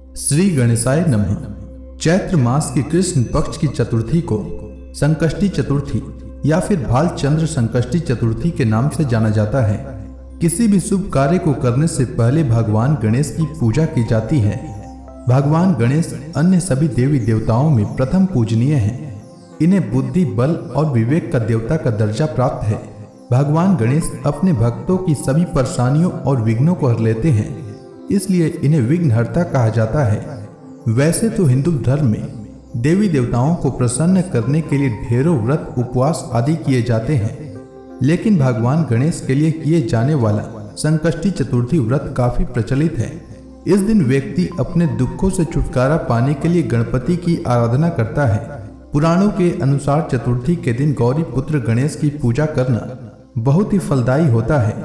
श्री गणेशाय नमः। चैत्र मास की कृष्ण पक्ष की चतुर्थी को संकष्टी चतुर्थी या फिर भालचंद्र संकष्टी चतुर्थी के नाम से जाना जाता है। किसी भी शुभ कार्य को करने से पहले भगवान गणेश की पूजा की जाती है। भगवान गणेश अन्य सभी देवी देवताओं में प्रथम पूजनीय हैं। इन्हें बुद्धि, बल और विवेक का देवता का दर्जा प्राप्त है। भगवान गणेश अपने भक्तों की सभी परेशानियों और विघ्नों को हर लेते हैं, इसलिए इन्हें विघ्नहर्ता कहा जाता है। वैसे तो हिंदू धर्म में देवी देवताओं को प्रसन्न करने के लिए ढेरों व्रत, उपवास आदि किए जाते हैं, लेकिन भगवान गणेश के लिए किए जाने वाला संकष्टी चतुर्थी व्रत काफी प्रचलित है। इस दिन व्यक्ति अपने दुखों से छुटकारा पाने के लिए गणपति की आराधना करता है। पुराणों के अनुसार चतुर्थी के दिन गौरी पुत्र गणेश की पूजा करना बहुत ही फलदायी होता है।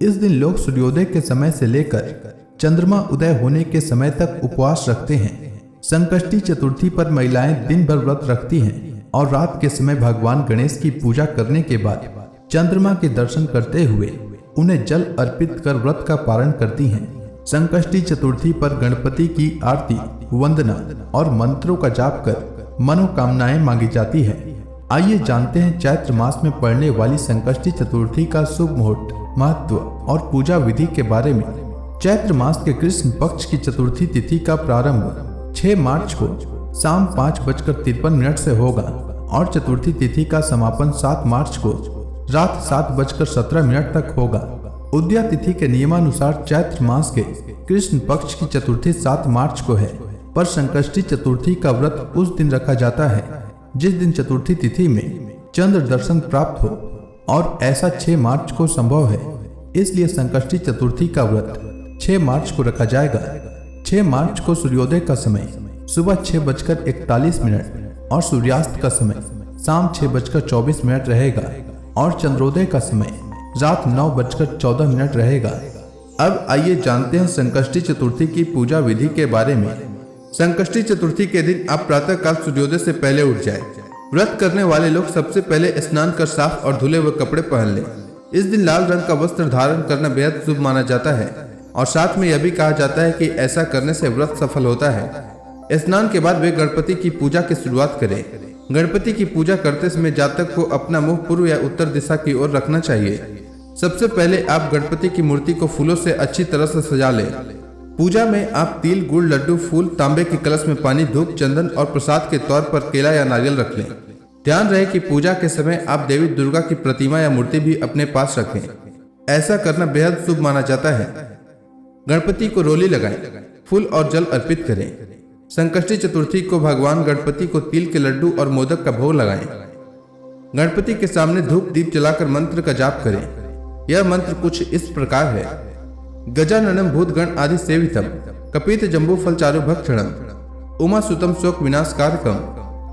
इस दिन लोग सूर्योदय के समय से लेकर चंद्रमा उदय होने के समय तक उपवास रखते हैं। संकष्टी चतुर्थी पर महिलाएं दिन भर व्रत रखती हैं और रात के समय भगवान गणेश की पूजा करने के बाद चंद्रमा के दर्शन करते हुए उन्हें जल अर्पित कर व्रत का पारण करती हैं। संकष्टी चतुर्थी पर गणपति की आरती, वंदना और मंत्रों का जाप कर मनोकामनाएं मांगी जाती है। आइए जानते हैं चैत्र मास में पड़ने वाली संकष्टी चतुर्थी का शुभ मुहूर्त, महत्व और पूजा विधि के बारे में। चैत्र मास के कृष्ण पक्ष की चतुर्थी तिथि का प्रारंभ 6 मार्च को शाम 5:53 से होगा और चतुर्थी तिथि का समापन 7 मार्च को रात 7:17 तक होगा। उदया तिथि के नियमानुसार चैत्र मास के कृष्ण पक्ष की चतुर्थी 7 मार्च को है, पर संकष्टी चतुर्थी का व्रत उस दिन रखा जाता है जिस दिन चतुर्थी तिथि में चंद्र दर्शन प्राप्त हो, और ऐसा 6 मार्च को संभव है। इसलिए संकष्टी चतुर्थी का व्रत 6 मार्च को रखा जाएगा। 6 मार्च को सूर्योदय का समय सुबह 6:41 और सूर्यास्त का समय शाम 6:24 रहेगा और चंद्रोदय का समय रात 9:14 रहेगा। अब आइए जानते हैं संकष्टी चतुर्थी की पूजा विधि के बारे में। संकष्टी चतुर्थी के दिन आप प्रातः काल सूर्योदय से पहले उठ जाएं। व्रत करने वाले लोग सबसे पहले स्नान कर साफ और धुले हुए कपड़े पहन लें। इस दिन लाल रंग का वस्त्र धारण करना बेहद शुभ माना जाता है और साथ में यह भी कहा जाता है कि ऐसा करने से व्रत सफल होता है। स्नान के बाद वे गणपति की पूजा की शुरुआत करें। गणपति की पूजा करते समय जातक को अपना मुंह पूर्व या उत्तर दिशा की ओर रखना चाहिए। सबसे पहले आप गणपति की मूर्ति को फूलों से अच्छी तरह से सजा लें। पूजा में आप तिल, गुड़, लड्डू, फूल, तांबे के कलश में पानी, धूप, चंदन और प्रसाद के तौर पर केला या नारियल रख लें। ध्यान रहे कि पूजा के समय आप देवी दुर्गा की प्रतिमा या मूर्ति भी अपने पास रखें। ऐसा करना बेहद शुभ माना जाता है। गणपति को रोली लगाएं, फूल और जल अर्पित करें। संकष्टी चतुर्थी को भगवान गणपति को तिल के लड्डू और मोदक का भोग लगाएं। गणपति के सामने धूप दीप जलाकर मंत्र का जाप करें। यह मंत्र कुछ इस प्रकार है: गजाननम भूतगण आदि सेवितम, कपित जम्बू फल चारु भक्षणम, उमा सुतम शोक विनाशकारकम,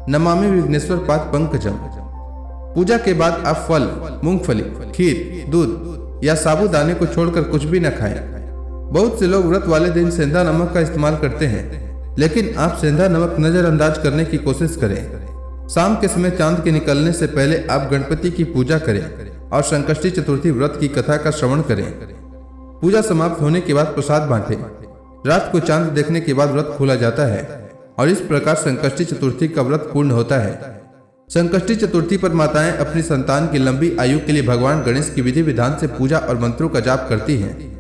नमामि विघ्नेश्वर पाद पंकजम। पूजा के बाद आप फल, मूंगफली, खीर, दूध या साबूदाने को छोड़कर कुछ भी न खाएं। बहुत से लोग व्रत वाले दिन सेंधा नमक का इस्तेमाल करते हैं, लेकिन आप सेंधा नमक नजरअंदाज करने की कोशिश करें। शाम के समय चांद के निकलने से पहले आप गणपति की पूजा करें और संकष्टी चतुर्थी व्रत की कथा का श्रवण करें। पूजा समाप्त होने के बाद प्रसाद बांटें। रात को चांद देखने के बाद व्रत खोला जाता है और इस प्रकार संकष्टी चतुर्थी का व्रत पूर्ण होता है। संकष्टी चतुर्थी पर माताएं अपनी संतान की लंबी आयु के लिए भगवान गणेश की विधि विधान से पूजा और मंत्रों का जाप करती हैं,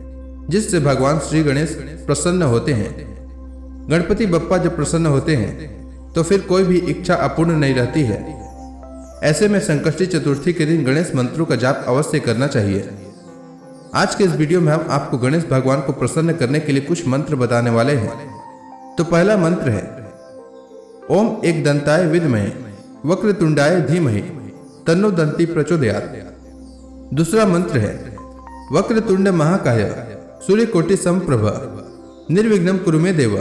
जिससे भगवान श्री गणेश प्रसन्न होते हैं। गणपति बप्पा जब प्रसन्न होते हैं तो फिर कोई भी इच्छा अपूर्ण नहीं रहती है। ऐसे में संकष्टी चतुर्थी के दिन गणेश मंत्रों का जाप अवश्य करना चाहिए। आज के इस वीडियो में हम आपको गणेश भगवान को प्रसन्न करने के लिए कुछ मंत्र बताने वाले हैं। तो पहला मंत्र है ओम एक दंताय विद्महे वक्रतुंडाय धीमहि तन्नो दंती प्रचोदयात्। दूसरा मंत्र है वक्रतुंड महाकाय सूर्यकोटि समप्रभ निर्विघ्नं कुरु मे देव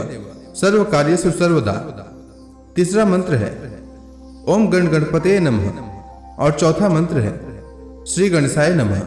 सर्व कार्येषु सर्वदा। तीसरा मंत्र है ओम गण गणपते नमः और चौथा मंत्र है श्री गणेशाय नमः।